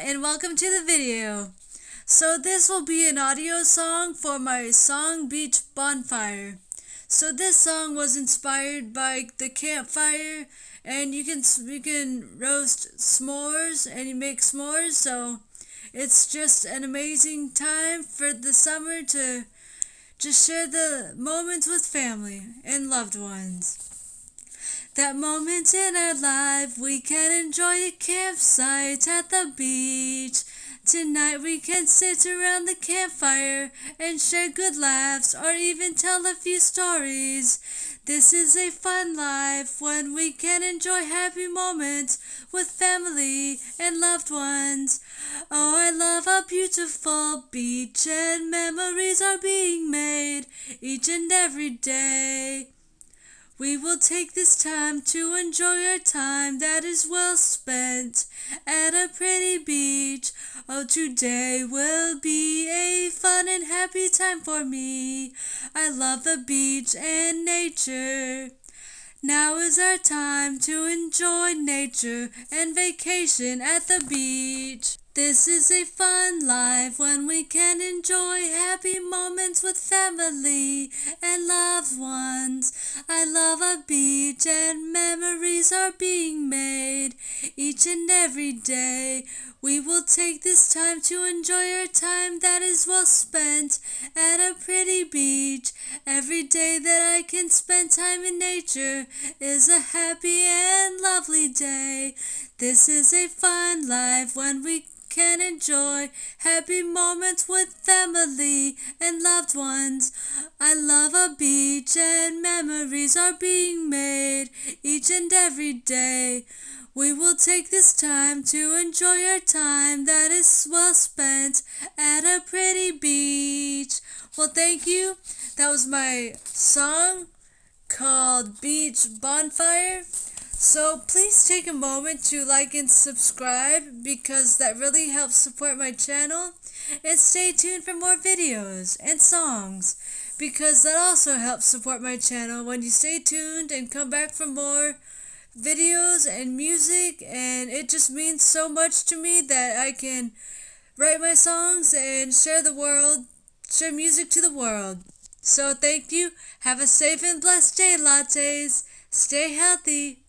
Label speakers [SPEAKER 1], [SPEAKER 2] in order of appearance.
[SPEAKER 1] and welcome to the video. So this will be an audio song for my song Beach Bonfire. So this song was inspired by the campfire, and you can roast s'mores and you make s'mores, so it's just an amazing time for the summer to just share the moments with family and loved ones. That moment in our life we can enjoy a campsite at the beach. Tonight we can sit around the campfire and share good laughs or even tell a few stories. This is a fun life when we can enjoy happy moments with family and loved ones. Oh, I love a beautiful beach, and memories are being made each and every day. We will take this time to enjoy our time that is well spent at a pretty beach. Oh, today will be a fun and happy time for me. I love the beach and nature. Now is our time to enjoy nature and vacation at the beach. This is a fun life when we can enjoy happy moments with family and loved ones. I love a beach, and memories are being made each and every day. We will take this time to enjoy our time that is well spent at a pretty beach. Every day that I can spend time in nature is a happy and lovely day. This is a fun life when we can enjoy happy moments with family and loved ones. I love a beach, and memories are being made each and every day. We will take this time to enjoy our time that is well spent at a pretty beach. Well, thank you. That was my song called Beach Bonfire. So please take a moment to like and subscribe, because that really helps support my channel, and stay tuned for more videos and songs, because that also helps support my channel when you stay tuned and come back for more videos and music. And it just means so much to me that I can write my songs and share music to the world. So thank you. Have a safe and blessed day, Lattes. Stay healthy.